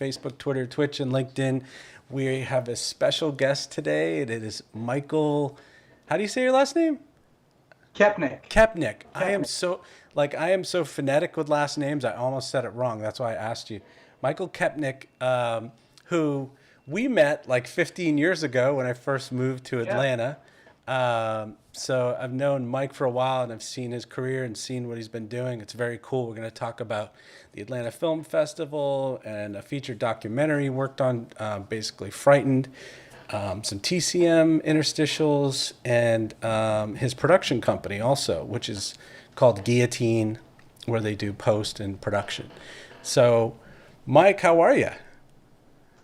Facebook, Twitter, Twitch, and LinkedIn. We have a special guest today, and it is Michael. How do you say your last name? Koepenick. Koepenick. I am so phonetic with last names. I almost said it wrong. That's why I asked you. Michael Koepenick, who we met like 15 years ago when I first moved to Atlanta. So I've known Mike for a while, and I've seen his career and seen what he's been doing. It's very cool. We're going to talk about the Atlanta Film Festival and a featured documentary he worked on, basically Frightened, some TCM interstitials, and his production company also, which is called Guillotine, where they do post and production. So, Mike, how are you?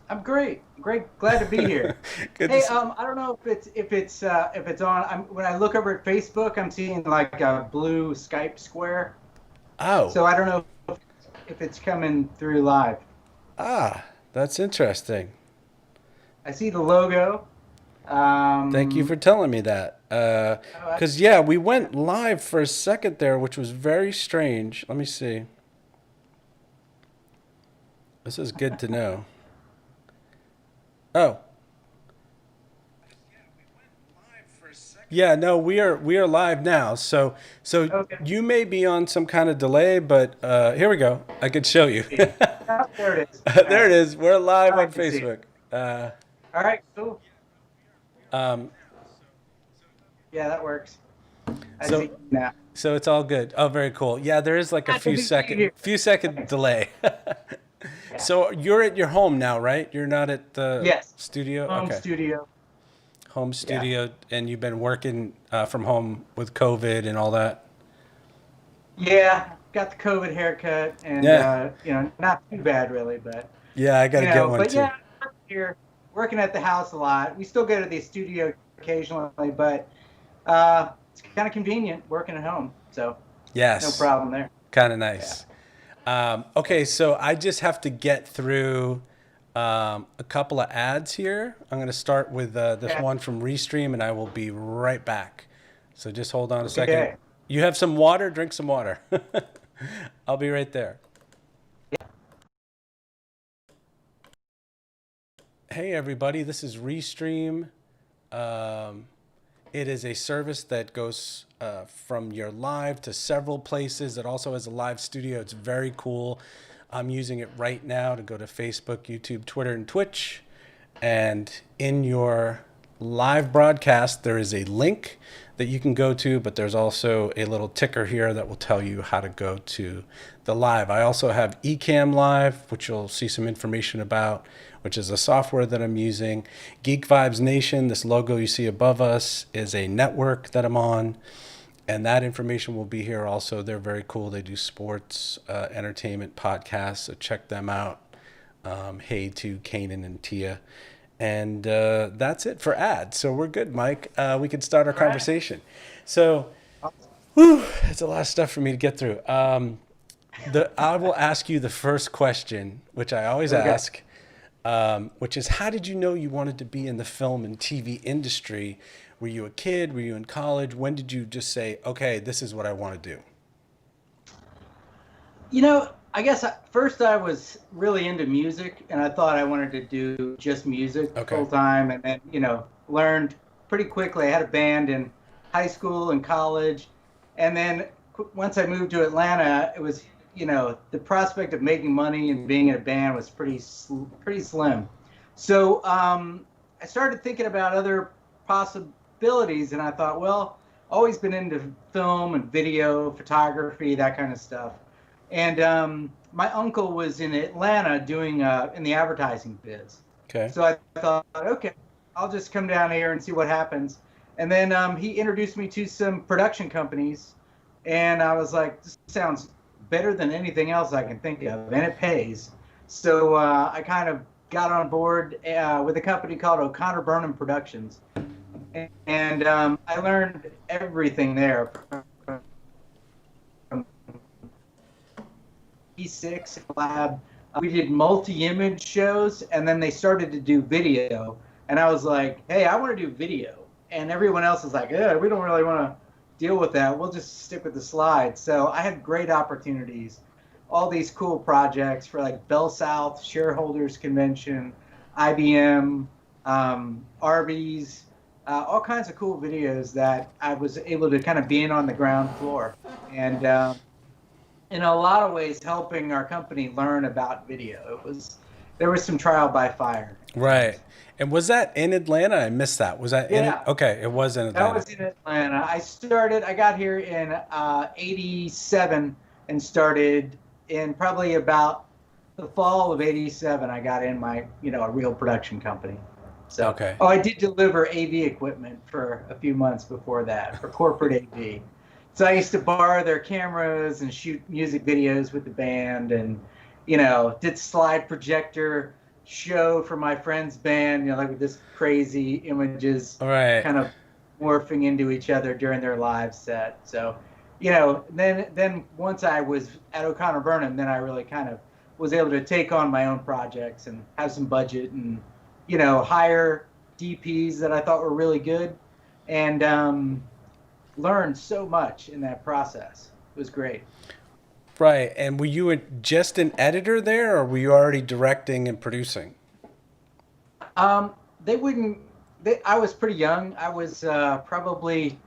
I'm great. Glad to be here. Hey, I don't know if it's on. When I look over at Facebook, I'm seeing like a blue Skype square. Oh. So I don't know if it's coming through live. Ah, that's interesting. I see the logo. Thank you for telling me that. Because, we went live for a second there, which was very strange. Let me see. This is good to know. Oh. Yeah, no, we are live now. So okay. You may be on some kind of delay, but here we go. I can show you. There it is. There it is. We're live on Facebook. All right, cool. Yeah, that works. I see now. So it's all good. Oh, very cool. Yeah, there is like a few second delay. Yeah. So you're at your home now, right? You're not at the studio? Home studio. Home studio, and you've been working from home with COVID and all that? Yeah, got the COVID haircut, and not too bad really, but yeah, I got to get one but too. Yeah, here working at the house a lot. We still go to the studio occasionally, but it's kind of convenient working at home, so yes, no problem there. Kind of nice. Yeah. Okay, so I just have to get through a couple of ads here. I'm going to start with this one from Restream, and I will be right back. So just hold on a second. You have some water? Drink some water. I'll be right there. Yeah. Hey, everybody. This is Restream. It is a service that goes from your live to several places. It also has a live studio. It's very cool. I'm using it right now to go to Facebook, YouTube, Twitter, and Twitch. And in your live broadcast, there is a link that you can go to, but there's also a little ticker here that will tell you how to go to the live. I also have ECAMM Live, which you'll see some information about, which is a software that I'm using. Geek Vibes Nation, this logo you see above us, is a network that I'm on. And that information will be here also. They're very cool. They do sports, entertainment, podcasts, so check them out. Hey to Kanan and Tia. And that's it for ads. So we're good, Mike. We can start our conversation. So, it's a lot of stuff for me to get through. I will ask you the first question, which I always ask, which is, how did you know you wanted to be in the film and TV industry? Were you a kid? Were you in college? When did you just say, okay, this is what I want to do? I guess first I was really into music, and I thought I wanted to do just music full time, and then, learned pretty quickly. I had a band in high school and college, and then once I moved to Atlanta, it was, the prospect of making money and being in a band was pretty slim. So I started thinking about other possibilities, and I thought, well, always been into film and video, photography, that kind of stuff. And my uncle was in Atlanta doing in the advertising biz. Okay. So I thought, okay, I'll just come down here and see what happens. And then he introduced me to some production companies, and I was like, this sounds better than anything else I can think of, and it pays. So I kind of got on board with a company called O'Connor Burnham Productions. And I learned everything there. From E6 lab, we did multi-image shows, and then they started to do video. And I was like, hey, I want to do video. And everyone else is like, yeah, we don't really want to deal with that. We'll just stick with the slides. So I had great opportunities all these cool projects for like Bell South Shareholders Convention, IBM, Arby's, all kinds of cool videos that I was able to kind of be in on the ground floor. And in a lot of ways helping our company learn about video. There was some trial by fire. Right. And was that in Atlanta? I missed that. Was that in it? Yeah, Okay, it was in that Atlanta. was in Atlanta. I got here in '87 and started in probably about the fall of '87. I got in my, a real production company. So, Okay. I did deliver AV equipment for a few months before that for corporate AV. So I used to borrow their cameras and shoot music videos with the band, and did slide projector show for my friend's band, like with this crazy images Right. kind of morphing into each other during their live set. So, then once I was at O'Connor Burnham, then I really kind of was able to take on my own projects and have some budget and, hire DPs that I thought were really good, and learned so much in that process. It was great. Right. And were you just an editor there, or were you already directing and producing? They wouldn't. I was pretty young. I was probably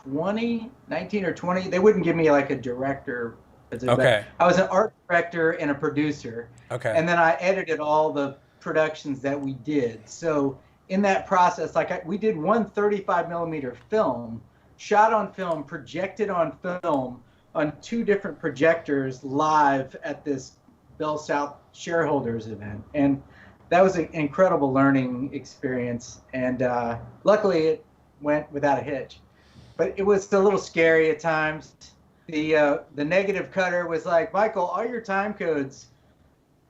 19 or 20. They wouldn't give me like a director. Okay. I was an art director and a producer. Okay. And then I edited all the productions that we did. So in that process, we did one 35 millimeter film, shot on film, projected on film on 2 different projectors live at this Bell South shareholders event. And that was an incredible learning experience. And luckily it went without a hitch. But it was a little scary at times. The negative cutter was like, Michael, all your time codes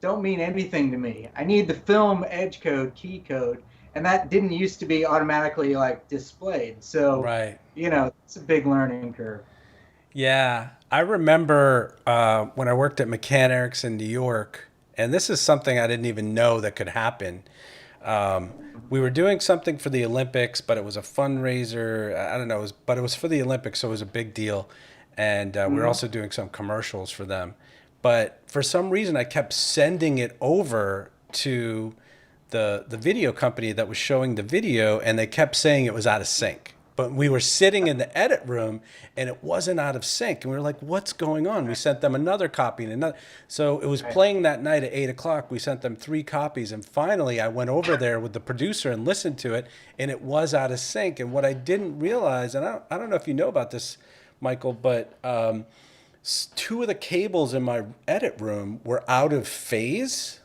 don't mean anything to me. I need the film edge code, key code. And that didn't used to be automatically like displayed. So, Right. It's a big learning curve. Yeah. I remember when I worked at McCann Erickson in New York, and this is something I didn't even know that could happen. We were doing something for the Olympics, but it was a fundraiser. I don't know, but it was for the Olympics, so it was a big deal. And we were also doing some commercials for them. But for some reason, I kept sending it over to the video company that was showing the video, and they kept saying it was out of sync. But we were sitting in the edit room, and it wasn't out of sync. And we were like, what's going on? We sent them another copy and another. So it was playing that night at 8 o'clock. We sent them 3 copies. And finally, I went over there with the producer and listened to it, and it was out of sync. And what I didn't realize, and I don't know if you know about this, Michael, but 2 of the cables in my edit room were out of phase.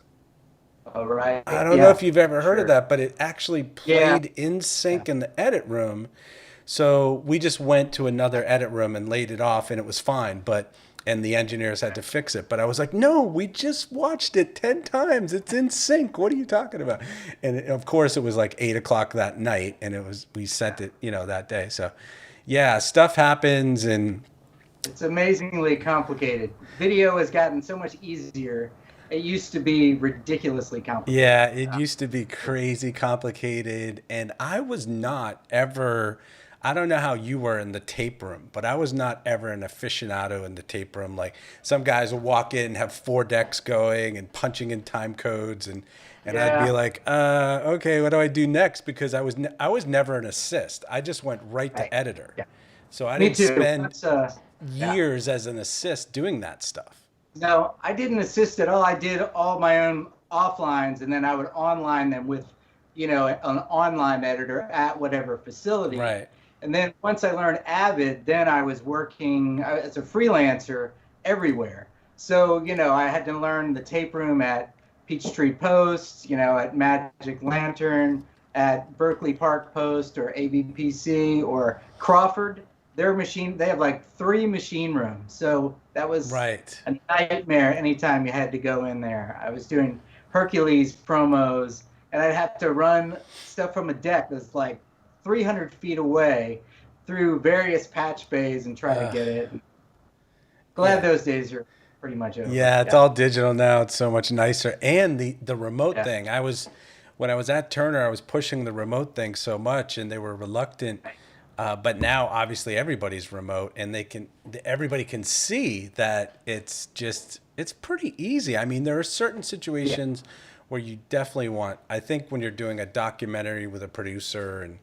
All right. I don't know if you've ever heard of that, but it actually played in sync in the edit room. So we just went to another edit room and laid it off, and it was fine. And the engineers had to fix it. But I was like, no, we just watched it 10 times. It's in sync. What are you talking about? And of course, it was like 8 o'clock that night, and we sent it, that day. So yeah, stuff happens, and it's amazingly complicated. Video has gotten so much easier. It used to be ridiculously complicated. Yeah, it used to be crazy complicated. And I was not ever, I don't know how you were in the tape room, but I was not ever an aficionado in the tape room. Like some guys will walk in and have 4 decks going and punching in time codes. And I'd be like, okay, what do I do next? Because I was never an assist. I just went right to editor. Yeah. So I didn't spend years as an assist doing that stuff. No, I didn't assist at all. I did all my own offlines, and then I would online them with, an online editor at whatever facility. Right. And then once I learned Avid, then I was working as a freelancer everywhere. So, I had to learn the tape room at Peachtree Post, at Magic Lantern, at Berkeley Park Post, or AVPC, or Crawford. They have like 3 machine rooms. So that was a nightmare anytime you had to go in there. I was doing Hercules promos, and I'd have to run stuff from a deck that's like 300 feet away through various patch bays and try to get it. Glad those days are pretty much over. Yeah, it's all digital now. It's so much nicer. And the remote thing. When I was at Turner, I was pushing the remote thing so much, and they were reluctant. But now, obviously, everybody's remote, and everybody can see that it's just it's pretty easy. I mean, there are certain situations where you definitely want, I think when you're doing a documentary with a producer and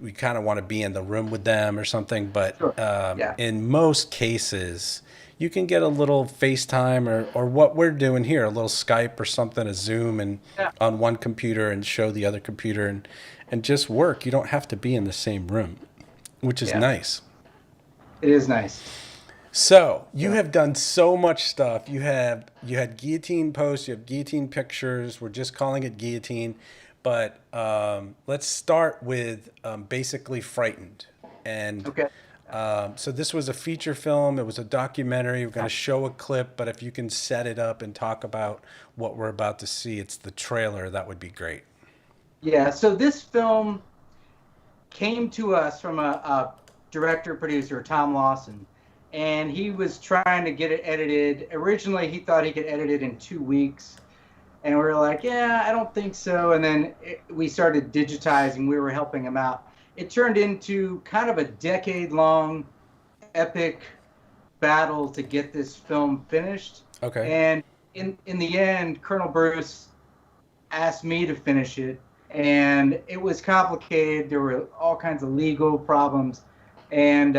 we kind of want to be in the room with them or something, but Sure. Yeah. in most cases, you can get a little FaceTime or what we're doing here, a little Skype or something, a Zoom and Yeah. on one computer and show the other computer and just work. You don't have to be in the same room, which is Yeah. nice. It is nice. So you have done so much stuff. You had Guillotine Posts, you have Guillotine Pictures. We're just calling it Guillotine, but let's start with basically Frightened. And Okay. so this was a feature film. It was a documentary. We're going to show a clip, but if you can set it up and talk about what we're about to see, it's the trailer. That would be great. Yeah. So this film came to us from a director producer, Tom Lawson. And he was trying to get it edited. Originally, he thought he could edit it in 2 weeks. And we were like, yeah, I don't think so. And then we started digitizing. We were helping him out. It turned into kind of a decade-long epic battle to get this film finished. Okay. And in the end, Colonel Bruce asked me to finish it. And it was complicated. There were all kinds of legal problems. And,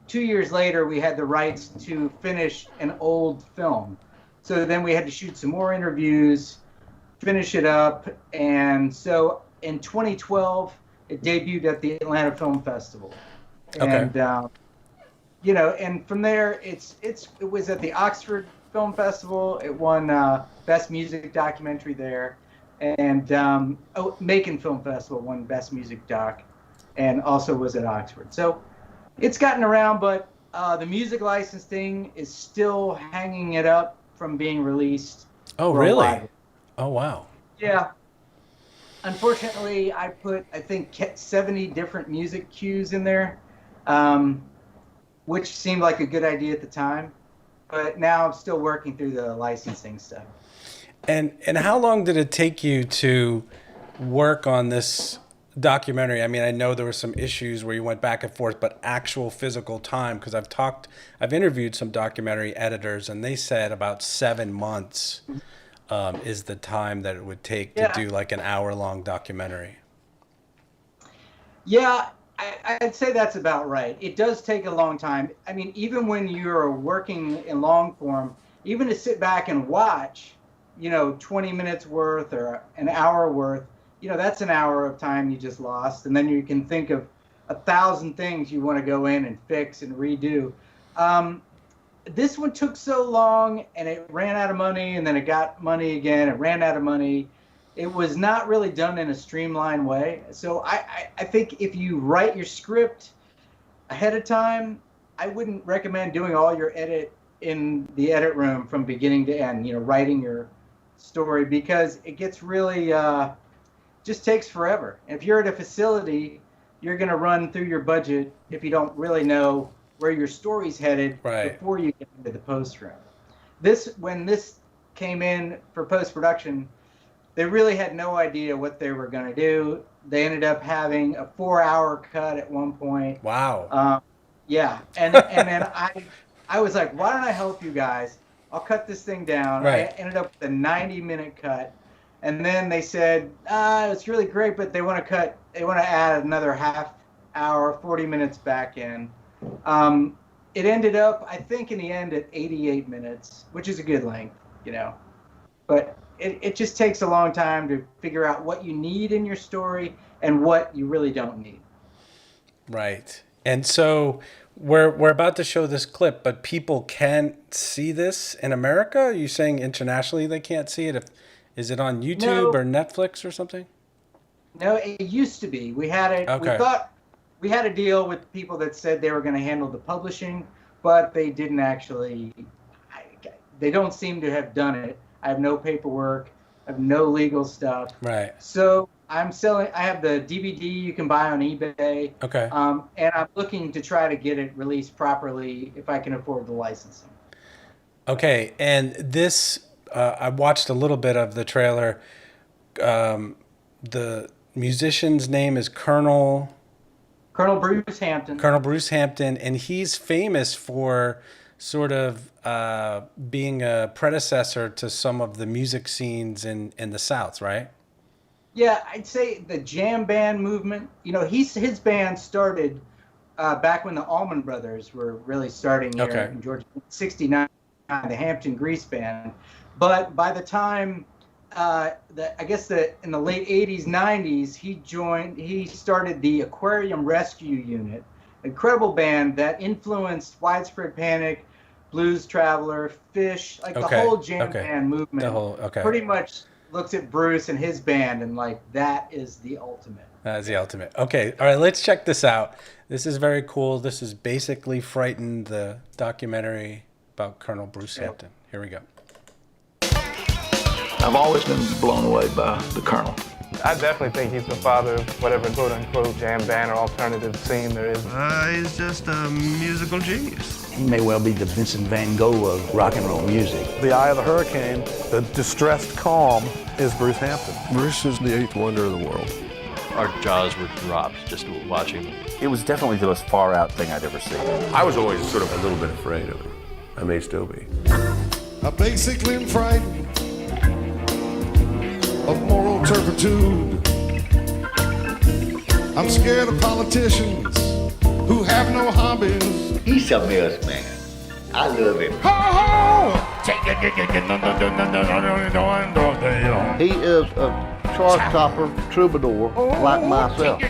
2 years later, we had the rights to finish an old film. So then we had to shoot some more interviews, finish it up. And so in 2012, it debuted at the Atlanta Film Festival. Okay. And, and from there, it was at the Oxford Film Festival. It won Best Music Documentary there. And Macon Film Festival won Best Music Doc and also was at Oxford. So it's gotten around, but the music licensing is still hanging it up from being released. Oh, really? Oh, wow. Yeah. Unfortunately, I put, I think, 70 different music cues in there, which seemed like a good idea at the time. But now I'm still working through the licensing stuff. And how long did it take you to work on this documentary? I mean, I know there were some issues where you went back and forth, but actual physical time, because I've interviewed some documentary editors, and they said about 7 months is the time that it would take to do like an hour-long documentary. Yeah, I'd say that's about right. It does take a long time. I mean, even when you're working in long form, even to sit back and watch, 20 minutes worth or an hour worth, that's an hour of time you just lost. And then you can think of 1,000 things you want to go in and fix and redo. This one took so long and it ran out of money, and then it got money again. It ran out of money. It was not really done in a streamlined way. So I think if you write your script ahead of time, I wouldn't recommend doing all your edit in the edit room from beginning to end, writing your story, because it gets really just takes forever. If you're at a facility, you're going to run through your budget if you don't really know where your story's headed before you get into the post room. When this came in for post-production, they really had no idea what they were going to do. They ended up having a 4-hour cut at one point. Wow. Yeah. And then I was like, why don't I help you guys? I'll cut this thing down. Right. I ended up with a 90-minute cut. And then they said, it's really great, but they want to add another half hour, 40 minutes back in. It ended up, I think, in the end at 88 minutes, which is a good length, But it just takes a long time to figure out what you need in your story and what you really don't need. Right. And so we're about to show this clip, but people can't see this in America? Are you saying internationally they can't see it? Is it on YouTube or Netflix or something? No, it used to be. We had it. Okay. We thought we had a deal with people that said they were going to handle the publishing, but they didn't actually. They don't seem to have done it. I have no paperwork. I have no legal stuff. Right. So I'm selling. I have the DVD you can buy on eBay. Okay. And I'm looking to try to get it released properly if I can afford the licensing. Okay, and this. I watched a little bit of the trailer. The musician's name is Colonel Bruce Hampton. Colonel Bruce Hampton, and he's famous for sort of being a predecessor to some of the music scenes in the South, right? Yeah, I'd say the jam band movement. You know, his band started back when the Allman Brothers were really starting here in Georgia, '69, the Hampton Grease Band. But by the time, I guess in the late '80s, '90s, he started the Aquarium Rescue Unit, incredible band that influenced Widespread Panic, Blues Traveler, Fish, like the whole jam band movement. Pretty much looks at Bruce and his band and like, that is the ultimate. That is the ultimate. Okay, all right, let's check this out. This is very cool. This is basically Frightened, the documentary about Colonel Bruce Hampton. Here we go. I've always been blown away by the Colonel. I definitely think he's the father of whatever quote-unquote jam band or alternative scene there is. He's just a musical genius. He may well be the Vincent van Gogh of rock and roll music. The eye of the hurricane, the distressed calm, is Bruce Hampton. Bruce is the eighth wonder of the world. Our jaws were dropped just watching. It was definitely the most far out thing I'd ever seen. I was always sort of a little bit afraid of him. I may still be. I'm basically frightened of moral turpitude. I'm scared of politicians who have no hobbies. He's a mess, man. I love him. He is a chart topper troubadour like myself.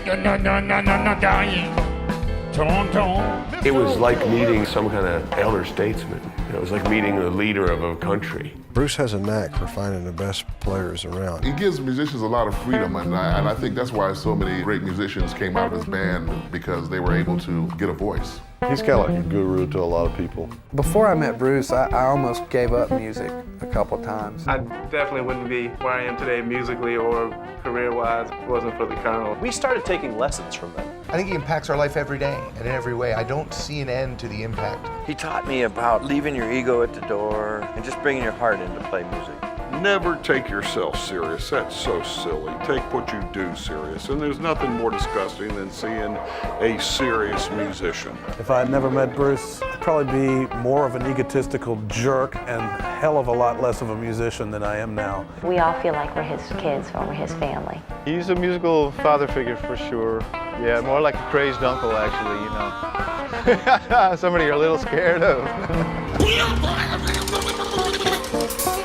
It was like meeting some kind of elder statesman. It was like meeting the leader of a country. Bruce has a knack for finding the best players around. He gives musicians a lot of freedom, and I think that's why so many great musicians came out of his band, because they were able to get a voice. He's kind of like a guru to a lot of people. Before I met Bruce, I almost gave up music a couple times. I definitely wouldn't be where I am today musically or career-wise if it wasn't for the Colonel. We started taking lessons from them. I think he impacts our life every day and in every way. I don't see an end to the impact. He taught me about leaving your ego at the door and just bringing your heart in to play music. Never take yourself serious. That's so silly. Take what you do serious. And there's nothing more disgusting than seeing a serious musician. If I had never met Bruce, I'd probably be more of an egotistical jerk and a hell of a lot less of a musician than I am now. We all feel like we're his kids or we're his family. He's a musical father figure for sure. Yeah, more like a crazed uncle, actually, you know. Somebody you're a little scared of.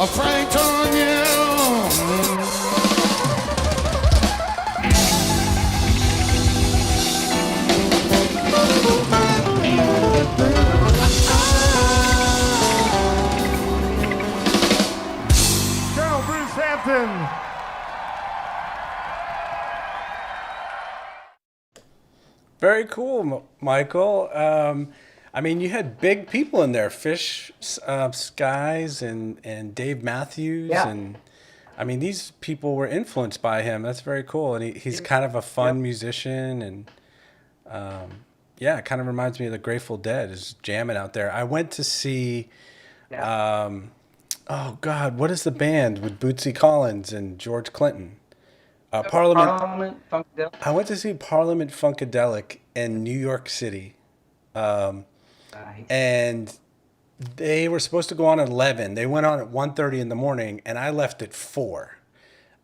A Frank Tanya. Colonel Bruce Hampton. Very cool, Michael. I mean, you had big people in there, Fish Skies and Dave Matthews. Yeah. And I mean, these people were influenced by him. That's very cool. And he's kind of a fun musician. And yeah, it kind of reminds me of the Grateful Dead, is jamming out there. I went to see, oh God, what is the band with Bootsy Collins and George Clinton? Parliament Funkadelic. I went to see Parliament Funkadelic in New York City. And they were supposed to go on at 11. They went on at 1:30 in the morning, and I left at 4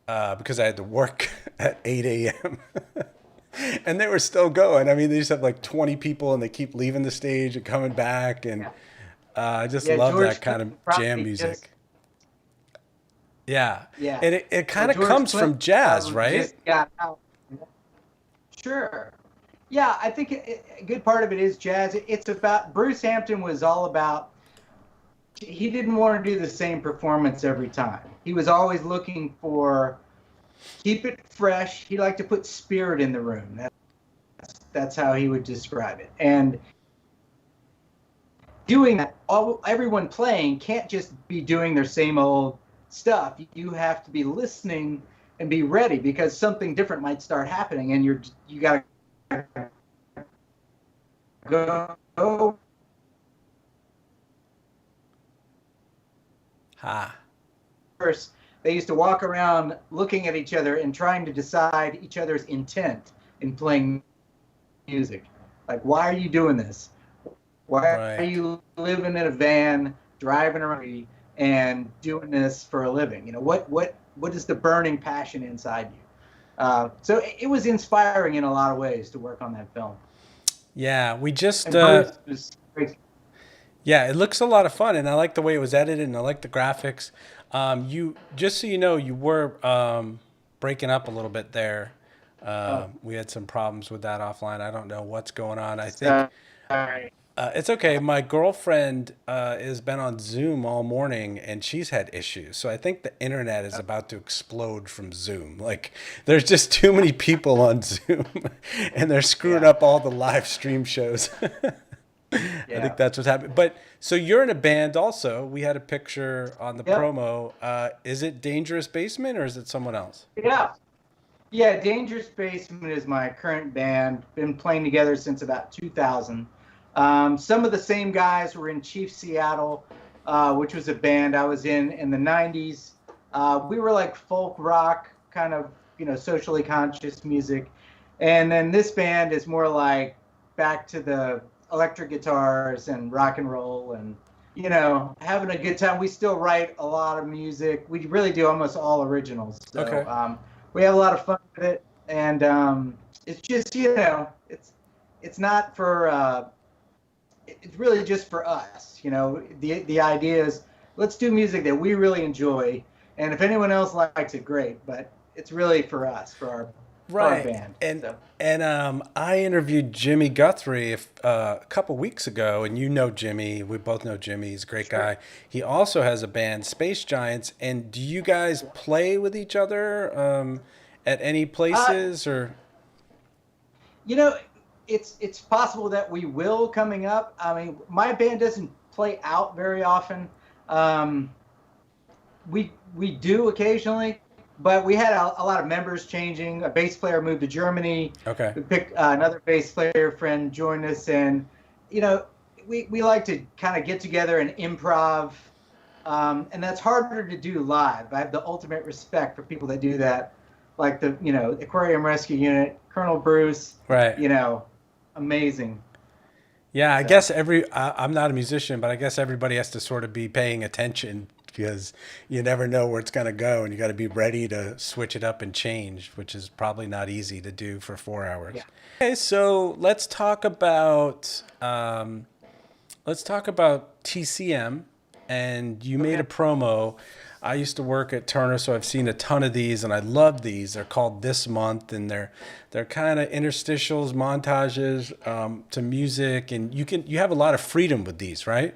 because I had to work at 8 a.m. And they were still going. I mean, they just have like 20 people, and they keep leaving the stage and coming back. And I just love George that kind of jam music. Yeah. And it kind of comes from jazz, right? Sure. Yeah, I think a good part of it is jazz. It's about, Bruce Hampton was all about, he didn't want to do the same performance every time. He was always looking for, keep it fresh. He liked to put spirit in the room. That's how he would describe it. And doing that, everyone playing can't just be doing their same old stuff. You have to be listening and be ready, because something different might start happening, and you got to go. First, they used to walk around looking at each other and trying to decide each other's intent in playing music. Like, why are you doing this? Why are you living in a van, driving around and doing this for a living? You know, what is the burning passion inside you? So it was inspiring in a lot of ways to work on that film. Yeah, we just yeah, it looks a lot of fun, and I like the way it was edited, and I like the graphics. You just so you know, you were breaking up a little bit there. We had some problems with that offline. I don't know what's going on. I think it's okay. My girlfriend has been on Zoom all morning, and she's had issues. So I think the internet is about to explode from Zoom. Like, there's just too many people on Zoom, and they're screwing up all the live stream shows. I think that's what's happening. But so you're in a band also. We had a picture on the promo. Is it Dangerous Basement or is it someone else? Yeah, Dangerous Basement is my current band. Been playing together since about 2000. Some of the same guys were in Chief Seattle, which was a band I was in the 90s. We were like folk rock, kind of, you know, socially conscious music. And then this band is more like back to the electric guitars and rock and roll and, you know, having a good time. We still write a lot of music. We really do almost all originals. So we have a lot of fun with it. And it's just, you know, it's not for, it's really just for us. You know, the idea is let's do music that we really enjoy. And if anyone else likes it, great. But it's really for us, for our band. And I interviewed Jimmy Guthrie a couple weeks ago, and you know Jimmy. We both know Jimmy. He's a great guy. He also has a band, Space Giants. And do you guys play with each other at any places or? You know, it's possible that we will coming up. I mean, my band doesn't play out very often. We do occasionally. But we had a lot of members changing. A bass player moved to Germany. We picked another bass player friend joined us, and you know, we like to kind of get together and improv, and that's harder to do live. I have the ultimate respect for people that do that, like the Aquarium Rescue Unit, Colonel Bruce. You know, amazing. Yeah, I guess I'm not a musician, but I guess everybody has to sort of be paying attention, because you never know where it's going to go, and you got to be ready to switch it up and change, which is probably not easy to do for 4 hours. Okay, so let's talk about TCM, and you made a promo. I used to work at Turner, so I've seen a ton of these, and I love these. They're called This Month, and they're kind of interstitials, montages to music, and you have a lot of freedom with these, right?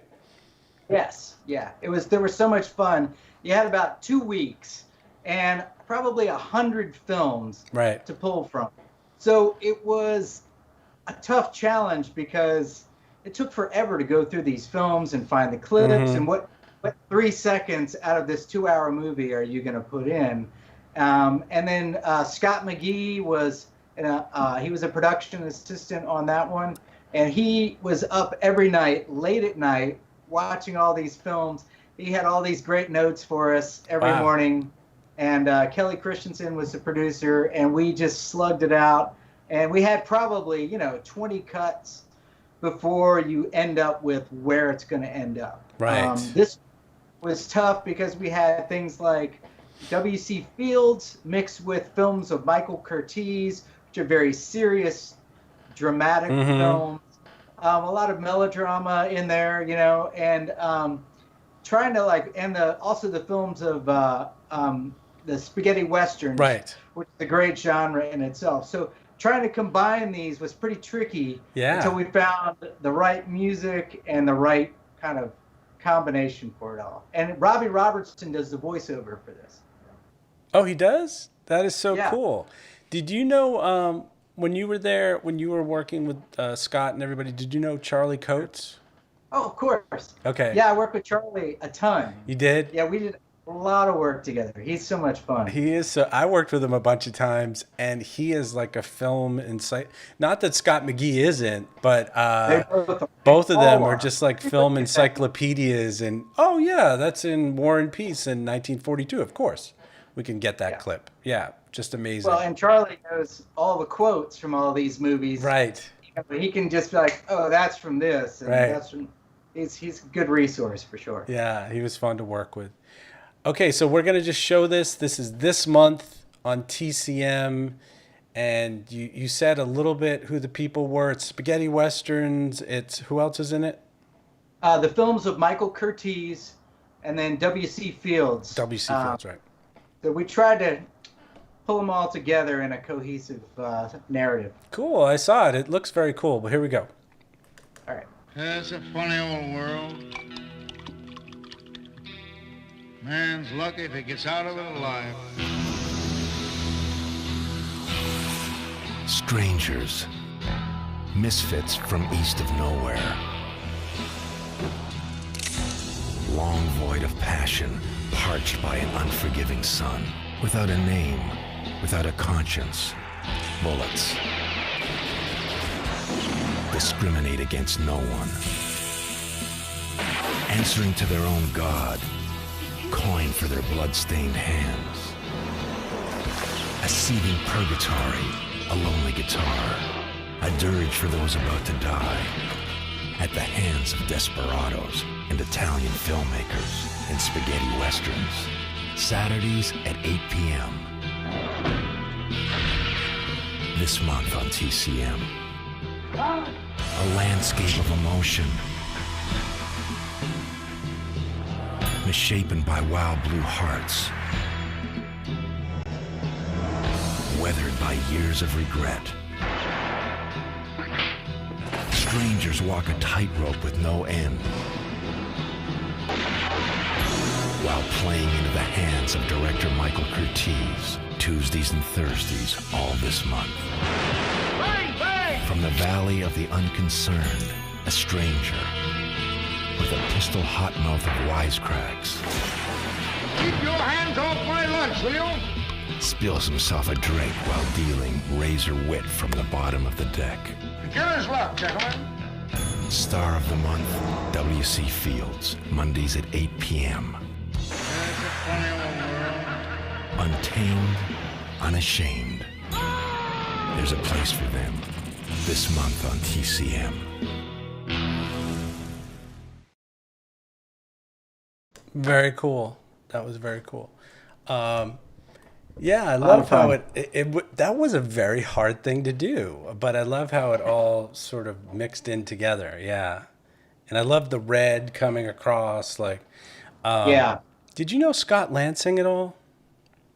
Yes, yeah. There was so much fun. You had about 2 weeks and probably 100 films to pull from. So it was a tough challenge because it took forever to go through these films and find the clips and what 3 seconds out of this 2-hour movie are you going to put in? And then Scott McGee was he was a production assistant on that one, and he was up every night, late at night, watching all these films. He had all these great notes for us every morning, and Kelly Christensen was the producer, and we just slugged it out, and we had probably 20 cuts before you end up with where it's going to end up. This was tough because we had things like W.C. Fields mixed with films of Michael Curtiz, which are very serious, dramatic films. A lot of melodrama in there, and trying to and also the films of the spaghetti westerns, which is a great genre in itself. So trying to combine these was pretty tricky until we found the right music and the right kind of combination for it all. And Robbie Robertson does the voiceover for this. Oh, he does? That is so cool. Did you know when you were there, when you were working with Scott and everybody, did you know Charlie Coates? Oh, of course. Okay. Yeah, I worked with Charlie a ton. You did? Yeah, we did a lot of work together. He's so much fun. He is. So I worked with him a bunch of times, and he is like a film not that Scott McGee isn't, but both of them are just like film encyclopedias. And oh yeah, that's in War and Peace in 1942. Of course, we can get that clip. Yeah, just amazing. Well, and Charlie knows all the quotes from all these movies. Right. He but he can just be like, oh, that's from this, and Right. that's from. He's a good resource for sure. Yeah, he was fun to work with. Okay, so we're gonna just show this. This is this month on TCM, and you said a little bit who the people were. It's spaghetti westerns. It's who else is in it? The films of Michael Curtiz, and then W.C. Fields. W.C. Fields, right? So we tried to pull them all together in a cohesive narrative. Cool. I saw it. It looks very cool. But here we go. All right. It's a funny old world. Man's lucky if he gets out of it alive. Strangers. Misfits from east of nowhere. Long void of passion, parched by an unforgiving sun. Without a name, without a conscience. Bullets. Discriminate against no one. Answering to their own God. Coin for their blood-stained hands. A seething purgatory, a lonely guitar. A dirge for those about to die. At the hands of desperados and Italian filmmakers in spaghetti westerns. Saturdays at 8 p.m. This month on TCM. A landscape of emotion. Misshapen by wild blue hearts. Weathered by years of regret. Strangers walk a tightrope with no end. While playing into the hands of director Michael Curtiz. Tuesdays and Thursdays all this month. Bang, bang! From the valley of the unconcerned, a stranger with a pistol-hot mouth of wisecracks. Keep your hands off my lunch, will you? Spills himself a drink while dealing razor wit from the bottom of the deck. Beginner's luck, gentlemen. Star of the month, W.C. Fields, Mondays at 8 p.m. It's a funny old world. Untamed, unashamed. There's a place for them this month on TCM. Very cool. That was very cool. Yeah, I love how that was a very hard thing to do, but I love how it all sort of mixed in together. Yeah. And I love the red coming across like, yeah. Did you know Scott Lansing at all?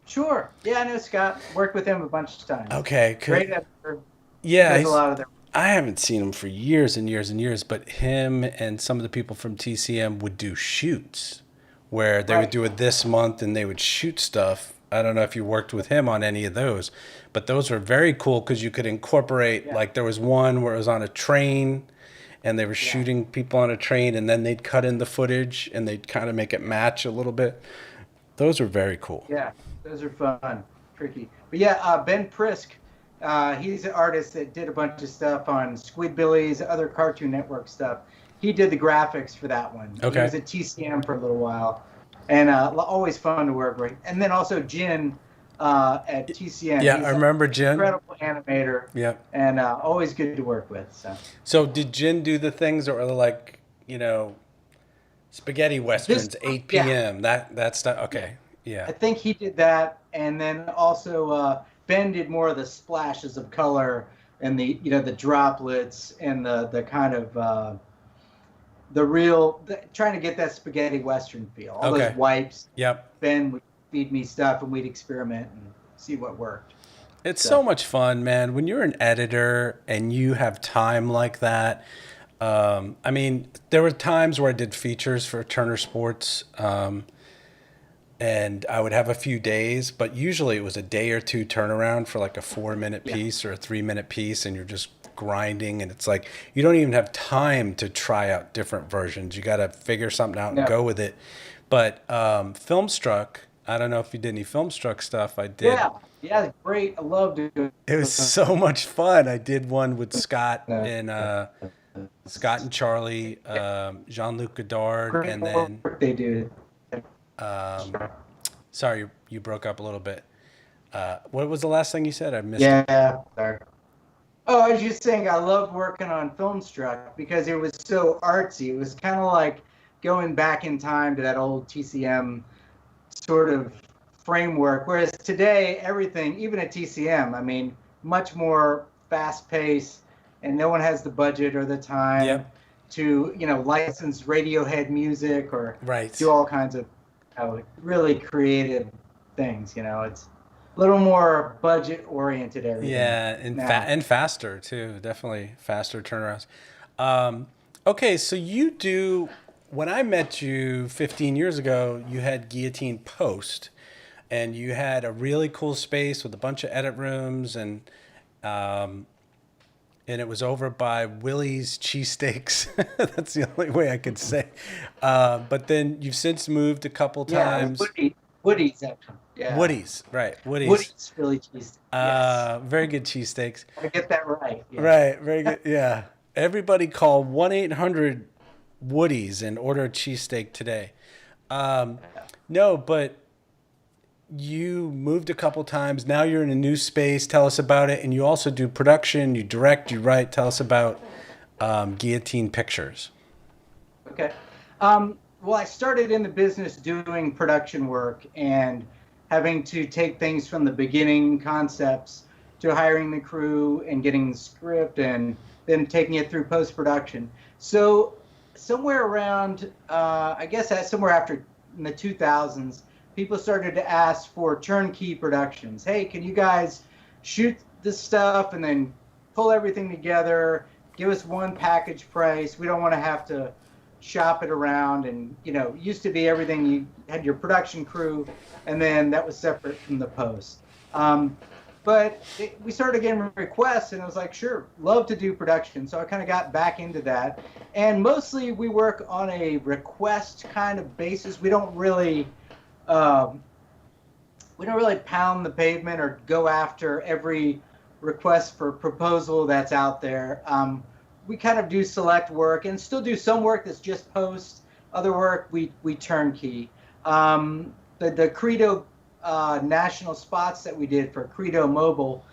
Sure. Yeah, I know Scott. Worked with him a bunch of times. Okay. Great editor. Yeah. Does a lot of their. I haven't seen him for years and years and years, but him and some of the people from TCM would do shoots where they would do it this month and they would shoot stuff. I don't know if you worked with him on any of those, but those were very cool because you could incorporate, like there was one where it was on a train and they were shooting people on a train and then they'd cut in the footage and they'd kind of make it match a little bit. Those were very cool. Yeah, those are fun, tricky. But yeah, Ben Prisk, he's an artist that did a bunch of stuff on Squidbillies, other Cartoon Network stuff. He did the graphics for that one. Okay. He was at TCM for a little while. And always fun to work with. And then also Jin at TCM. Yeah, He's I remember Jin. Incredible animator. Yeah. And always good to work with. So did Jin do the things that were like, you know, spaghetti westerns, 8 p.m., that stuff? Okay, yeah. I think he did that. And then also Ben did more of the splashes of color and the, you know, the droplets and the kind of... trying to get that spaghetti western feel. All those wipes. Yep. Ben would feed me stuff and we'd experiment and see what worked. It's so much fun, man. When you're an editor and you have time like that. I mean, there were times where I did features for Turner Sports and I would have a few days, but usually it was a day or two turnaround for like a 4-minute piece or a 3-minute piece and you're just grinding and it's like you don't even have time to try out different versions. You got to figure something out and go with it. But Filmstruck, I don't know if you did any Filmstruck stuff. I did. Yeah, great. I loved it. It was so much fun. I did one with Scott and Charlie, Jean-Luc Godard, and then they do. Sorry, you broke up a little bit. What was the last thing you said? I missed it. Yeah, sorry. Oh, I was just saying I loved working on Filmstruck because it was so artsy. It was kind of like going back in time to that old TCM sort of framework. Whereas today, everything, even at TCM, I mean, much more fast-paced, and no one has the budget or the time to, license Radiohead music or do all kinds of really creative things. It's a little more budget-oriented everything. Yeah, and faster too. Definitely faster turnarounds. Okay, so when I met you 15 years ago, you had Guillotine Post, and you had a really cool space with a bunch of edit rooms, and it was over by Willie's Cheesesteaks. That's the only way I could say. But then you've since moved a couple times. Woody's, actually. Yeah. Woody's, right. Woody's Philly cheesesteaks. Yes. Very good cheesesteaks. I get that right. Yeah. Right, very good. Yeah. Everybody call 1-800-WOODY's and order a cheesesteak today. No, but you moved a couple times. Now you're in a new space. Tell us about it. And you also do production. You direct, you write. Tell us about Guillotine Pictures. Okay. Well, I started in the business doing production work and having to take things from the beginning concepts to hiring the crew and getting the script and then taking it through post-production. So somewhere around, I guess somewhere after in the 2000s, people started to ask for turnkey productions. Hey, can you guys shoot this stuff and then pull everything together, give us one package price? We don't want to have to shop it around. And, used to be everything, you had your production crew, and then that was separate from the post. But we started getting requests, and I was like, sure, love to do production. So I kind of got back into that. And mostly we work on a request kind of basis. We don't really pound the pavement or go after every request for proposal that's out there. We kind of do select work and still do some work that's just post. Other work we turnkey. The Credo national spots that we did for Credo Mobile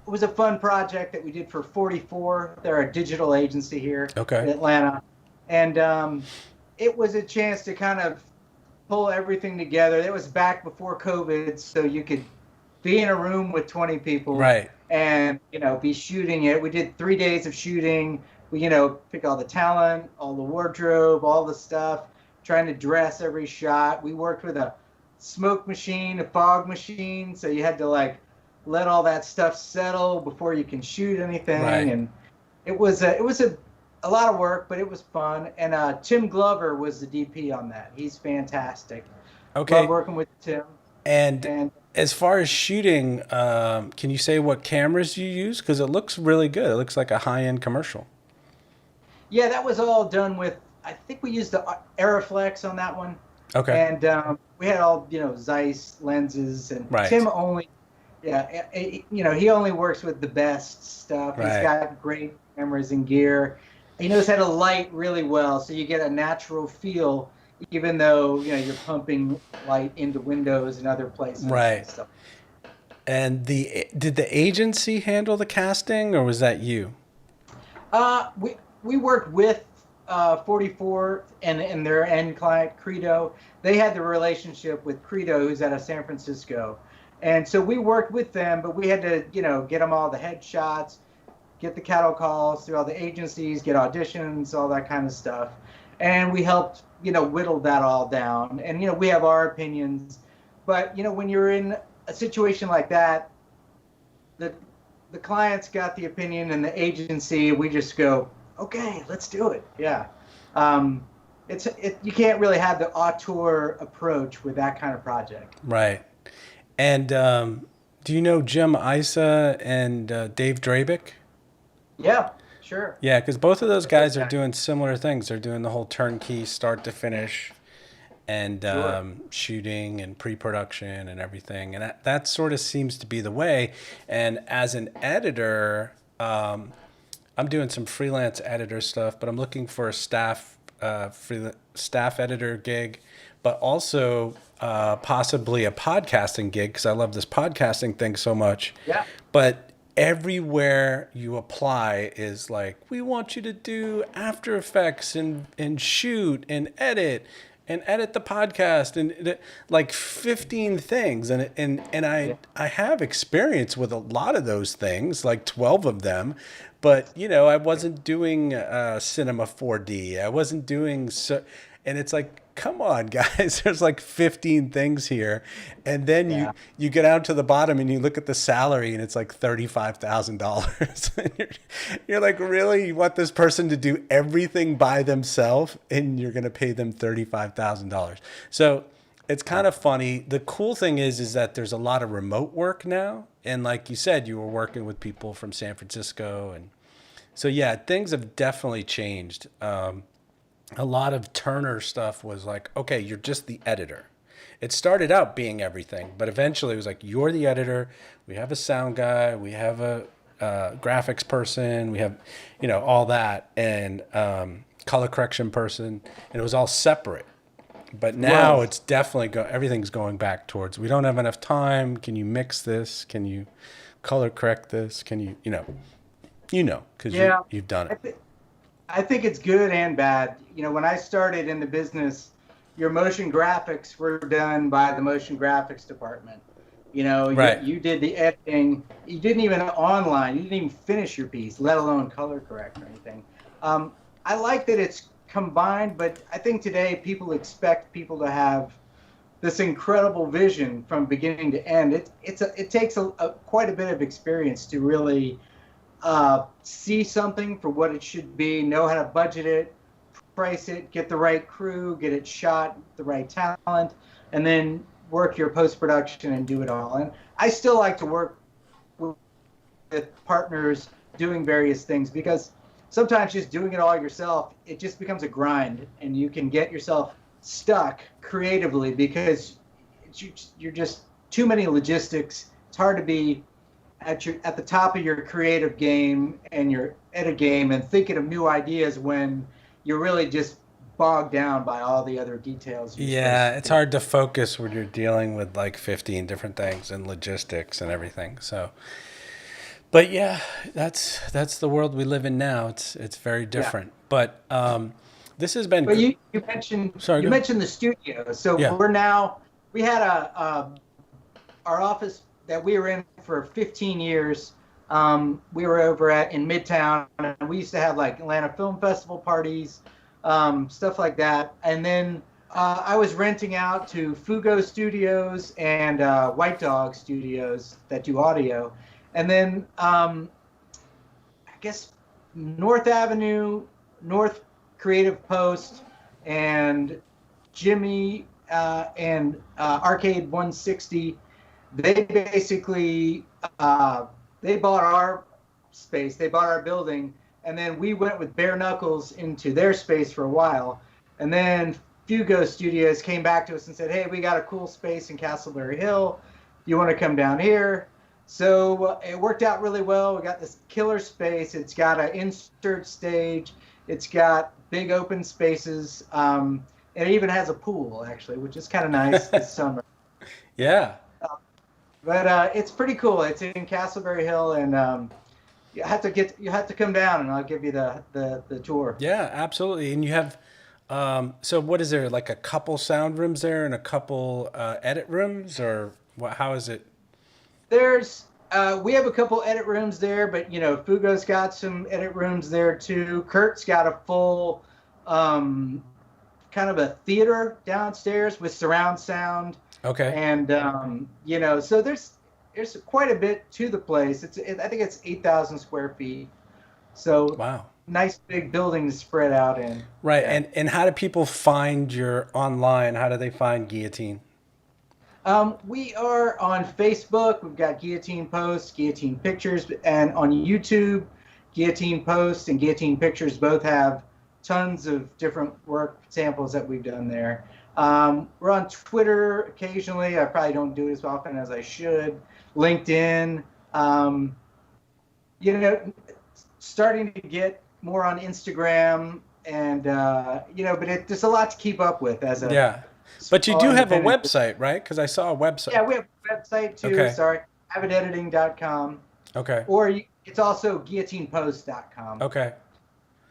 was a fun project that we did for 44. They're a digital agency here in Atlanta. And it was a chance to kind of pull everything together. It was back before COVID, so you could be in a room with 20 people. Right. And, be shooting it. We did 3 days of shooting. We, pick all the talent, all the wardrobe, all the stuff, trying to dress every shot. We worked with a smoke machine, a fog machine, so you had to let all that stuff settle before you can shoot anything. Right. And it was a lot of work, but it was fun. And Tim Glover was the DP on that. He's fantastic. Okay. Love working with Tim. And as far as shooting, can you say what cameras you use? Because it looks really good. It looks like a high-end commercial. Yeah, that was all done with, I think we used the Aeroflex on that one. Okay. And we had all, Zeiss lenses. And Tim only, he only works with the best stuff. Right. He's got great cameras and gear. He knows how to light really well, so you get a natural feel, even though you're pumping light into windows and other places. Right. And stuff. And did the agency handle the casting, or was that you? We worked with 44 and their end client Credo. They had the relationship with Credo, who's out of San Francisco, and so we worked with them. But we had to get them all the headshots, get the cattle calls through all the agencies, get auditions, all that kind of stuff, and we helped whittle that all down. And we have our opinions, but when you're in a situation like that, the client's got the opinion and the agency, we just go, okay, let's do it. Yeah. You can't really have the auteur approach with that kind of project. Right. And do you know Jim Isa and Dave Drabick? Yeah, sure. Yeah, because both of those guys are doing similar things. They're doing the whole turnkey, start to finish, and shooting and pre-production and everything. And that sort of seems to be the way. And as an editor, I'm doing some freelance editor stuff, but I'm looking for a staff editor gig, but also possibly a podcasting gig, because I love this podcasting thing so much. Yeah. But everywhere you apply is like, we want you to do After Effects and shoot and edit the podcast and like 15 things. And I have experience with a lot of those things, like 12 of them. But, you know, I wasn't doing Cinema 4D. I wasn't doing and it's like, come on, guys, there's like 15 things here. And then you get out to the bottom and you look at the salary and it's like $35,000. You're like, really? You want this person to do everything by themselves and you're going to pay them $35,000? So it's kind of funny. The cool thing is that there's a lot of remote work now. And like you said, you were working with people from San Francisco. And so, yeah, things have definitely changed. A lot of Turner stuff was like, okay, you're just the editor. It started out being everything, but eventually it was like, you're the editor. We have a sound guy. We have a graphics person. We have, you know, all that, and color correction person. And it was all separate. But now it's definitely everything's going back towards, we don't have enough time. Can you mix this? Can you color correct this? Can you, because you've done it. I think it's good and bad. You know, when I started in the business, your motion graphics were done by the motion graphics department. You know, you did the editing. You didn't even online. You didn't even finish your piece, let alone color correct or anything. I like that it's combined, but I think today people expect people to have this incredible vision from beginning to end. It takes quite a bit of experience to really see something for what it should be, know how to budget it, price it, get the right crew, get it shot, the right talent, and then work your post-production and do it all. And I still like to work with partners doing various things, because sometimes just doing it all yourself, it just becomes a grind, and you can get yourself stuck creatively because you're just too many logistics. It's hard to be at the top of your creative game and your edit game and thinking of new ideas when you're really just bogged down by all the other details. Yeah, it's hard to focus when you're dealing with like 15 different things and logistics and everything. So, but yeah, that's the world we live in now. It's very different. But this has been. But you mentioned the studio. So we had our office that we were in for 15 years. We were over in Midtown, and we used to have like Atlanta Film Festival parties, stuff like that. And then I was renting out to Fugo Studios and White Dog Studios that do audio. And then I guess North Avenue, North Creative Post, and Jimmy and Arcade 160, they basically they bought our space, they bought our building, and then we went with bare knuckles into their space for a while. And then Fugo Studios came back to us and said, hey, we got a cool space in Castleberry Hill. You want to come down here? So it worked out really well. We got this killer space. It's got an insert stage. It's got big open spaces. And it even has a pool, actually, which is kind of nice this summer. Yeah. But it's pretty cool. It's in Castleberry Hill, and you have to come down, and I'll give you the tour. Yeah, absolutely. And you have so what is there, like a couple sound rooms there and a couple edit rooms, or what? How is it? There's we have a couple edit rooms there, but you know, Fugo's got some edit rooms there too. Kurt's got a full kind of a theater downstairs with surround sound. Okay. And you know, so there's quite a bit to the place. I think it's 8,000 square feet. So wow, nice big building to spread out in. Right. Yeah. And how do people find your online? How do they find Guillotine? We are on Facebook. We've got Guillotine Posts, Guillotine Pictures, and on YouTube, Guillotine Posts and Guillotine Pictures both have tons of different work samples that we've done there. We're on Twitter occasionally. I probably don't do it as often as I should. LinkedIn. You know, starting to get more on Instagram, and you know, but there's a lot to keep up with as a. Yeah, but you do have a website, right? Because I saw a website. Yeah, we have a website too. Okay. Sorry, avidediting.com. Okay. Or it's also guillotinepost.com. Okay.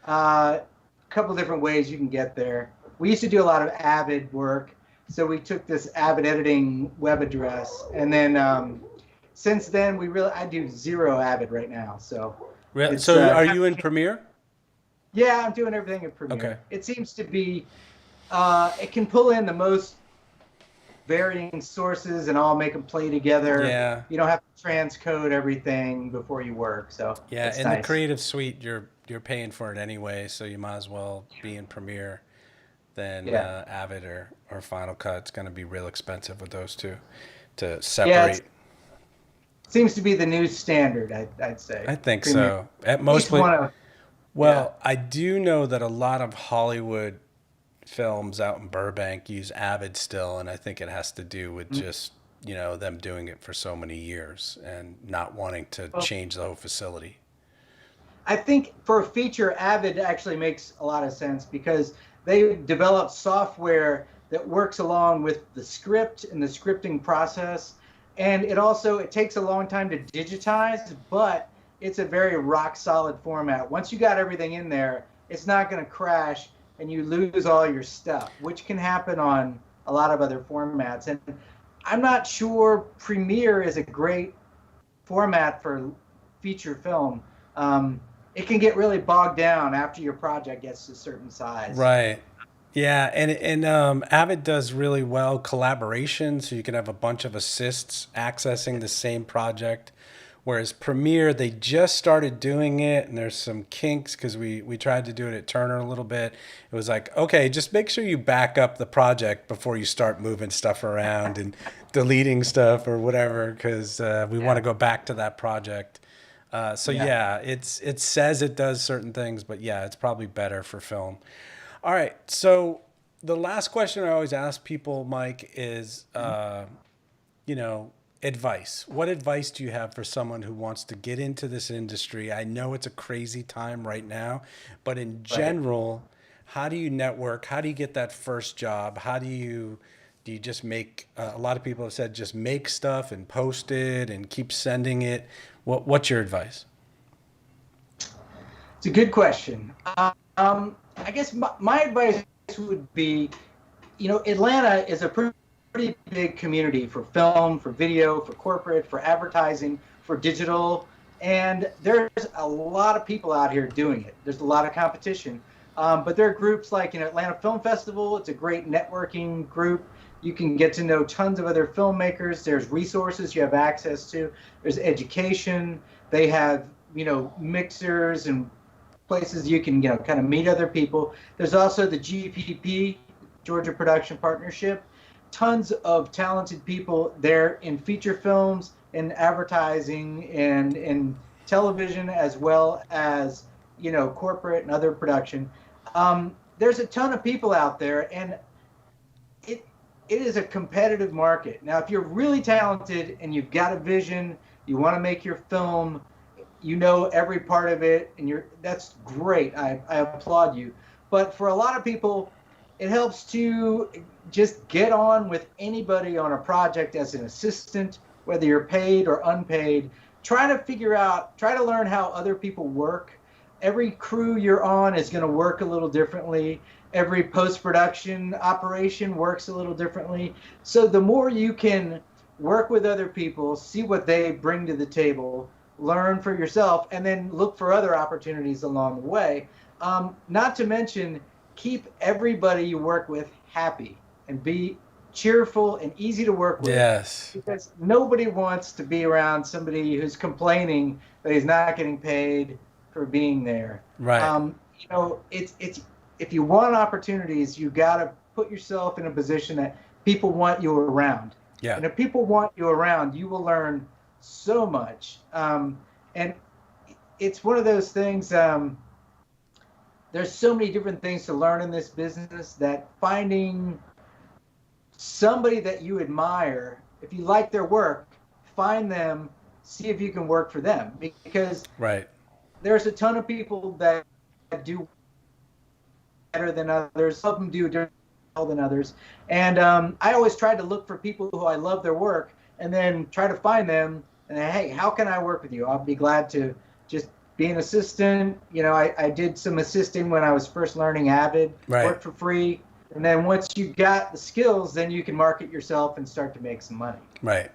A couple different ways you can get there. We used to do a lot of Avid work, so we took this Avid editing web address, and then since then I do zero Avid right now. So. So are you in Premiere? Yeah, I'm doing everything in Premiere. Okay. It seems to be, it can pull in the most varying sources and all make them play together. Yeah. You don't have to transcode everything before you work. So yeah, in nice. the Creative Suite, you're paying for it anyway, so you might as well be in Premiere than Avid or Final Cut. It's going to be real expensive with those two to separate. Yeah, seems to be the new standard, I'd say. I think Premiere. so. At most I do know that a lot of Hollywood films out in Burbank use Avid still, and I think it has to do with just, them doing it for so many years and not wanting to change the whole facility. I think for a feature, Avid actually makes a lot of sense because they develop software that works along with the script and the scripting process. And it takes a long time to digitize, but it's a very rock solid format. Once you got everything in there, it's not going to crash and you lose all your stuff, which can happen on a lot of other formats. And I'm not sure Premiere is a great format for feature film. It can get really bogged down after your project gets to a certain size. Right. Yeah, and Avid does really well collaboration, so you can have a bunch of assists accessing the same project. Whereas Premiere, they just started doing it, and there's some kinks because we tried to do it at Turner a little bit. It was like, okay, just make sure you back up the project before you start moving stuff around and deleting stuff or whatever, because we want to go back to that project. It says it does certain things, but yeah, it's probably better for film. All right, so the last question I always ask people, Mike, is, advice. What advice do you have for someone who wants to get into this industry? I know it's a crazy time right now, but in general, how do you network? How do you get that first job? How do you just make, a lot of people have said, just make stuff and post it and keep sending it. What's your advice? It's a good question. I guess my advice would be, Atlanta is a pretty big community for film, for video, for corporate, for advertising, for digital, and there's a lot of people out here doing it. There's a lot of competition, but there are groups like Atlanta Film Festival. It's a great networking group. You can get to know tons of other filmmakers. There's resources you have access to. There's education. They have mixers and places you can kind of meet other people. There's also the GPP, Georgia Production Partnership. Tons of talented people there in feature films, in advertising, and in television, as well as corporate and other production. There's a ton of people out there, and it is a competitive market. Now, if you're really talented and you've got a vision, you want to make your film, every part of it, and that's great. I applaud you. But for a lot of people, it helps to just get on with anybody on a project as an assistant, whether you're paid or unpaid. Try to learn how other people work. Every crew you're on is going to work a little differently. Every post-production operation works a little differently. So the more you can work with other people, see what they bring to the table, learn for yourself, and then look for other opportunities along the way. Not to mention, keep everybody you work with happy and be cheerful and easy to work with. Yes. Because nobody wants to be around somebody who's complaining that he's not getting paid for being there. Right. It's if you want opportunities, you got to put yourself in a position that people want you around. Yeah. And if people want you around, you will learn so much. And it's one of those things, there's so many different things to learn in this business that finding somebody that you admire, if you like their work, find them, see if you can work for them. Because there's a ton of people that do better than others. Some of them do different than others. And I always try to look for people who I love their work and then try to find them and hey, how can I work with you? I'll be glad to just be an assistant. You know, I did some assisting when I was first learning Avid, worked for free. And then once you got the skills, then you can market yourself and start to make some money. Right.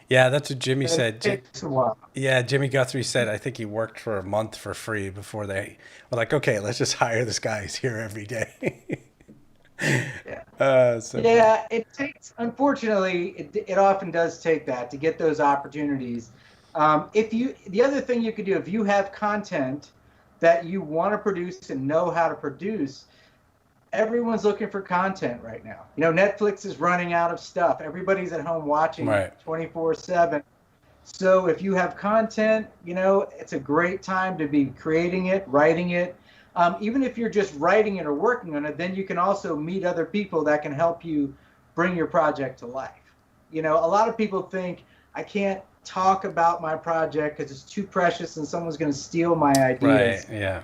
Yeah, that's what Jimmy said. It takes a while. Yeah, Jimmy Guthrie said, I think he worked for a month for free before they were like, okay, let's just hire this guy. He's here every day. Yeah, it takes, unfortunately, it often does take that to get those opportunities. The other thing you could do, if you have content that you want to produce and know how to produce, everyone's looking for content right now. You know, Netflix is running out of stuff. Everybody's at home watching 24/7. So if you have content, you know, it's a great time to be creating it, writing it. Even if you're just writing it or working on it, then you can also meet other people that can help you bring your project to life. You know, a lot of people think, I can't talk about my project because it's too precious and someone's going to steal my ideas. Right, yeah.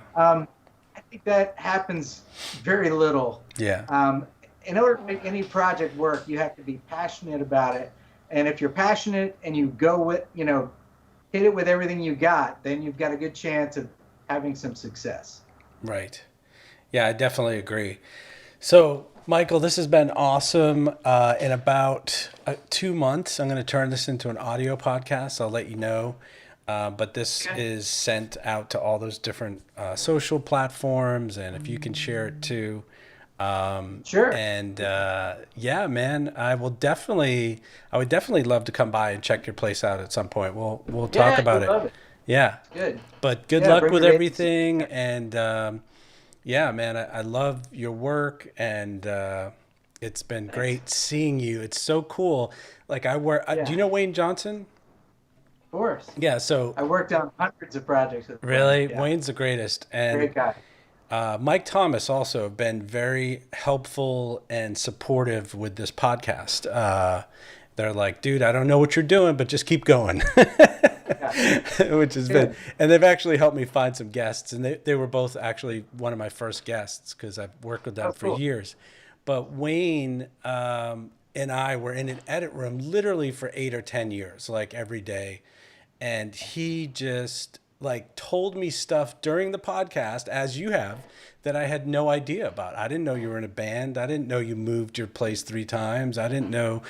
I think that happens very little. Yeah. In order to make any project work, you have to be passionate about it. And if you're passionate and you go with, you know, hit it with everything you got, then you've got a good chance of having some success. Right. Yeah, I definitely agree. So, Michael, this has been awesome. In about 2 months, I'm going to turn this into an audio podcast. I'll let you know. But this is sent out to all those different social platforms, and if you can share it too. Sure. And yeah, man, I would definitely love to come by and check your place out at some point. We'll talk about it. Yeah. Good. But good luck with everything, and yeah, man, I love your work, and it's been great seeing you. It's so cool. Like do you know Wayne Johnson? Of course. Yeah, so I worked on hundreds of projects with really? Wayne. Yeah. Wayne's the greatest. And great guy. Mike Thomas also have been very helpful and supportive with this podcast. They're like, dude, I don't know what you're doing, but just keep going. Which has been, and they've actually helped me find some guests, and they were both actually one of my first guests because I've worked with them for years. But Wayne and I were in an edit room literally for 8 or 10 years, like every day. And he just like told me stuff during the podcast, as you have, that I had no idea about. I didn't know you were in a band. I didn't know you moved your place 3 times. I knew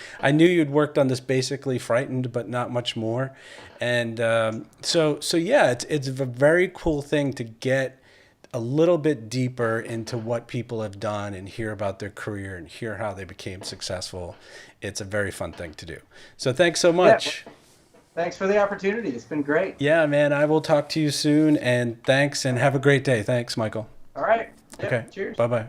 you'd worked on this Basically Frightened, but not much more. And so yeah, it's a very cool thing to get a little bit deeper into what people have done and hear about their career and hear how they became successful. It's a very fun thing to do. So thanks so much. Yeah. Thanks for the opportunity. It's been great. Yeah, man. I will talk to you soon, and thanks, and have a great day. Thanks, Michael. All right. Yep. Okay. Cheers. Bye-bye.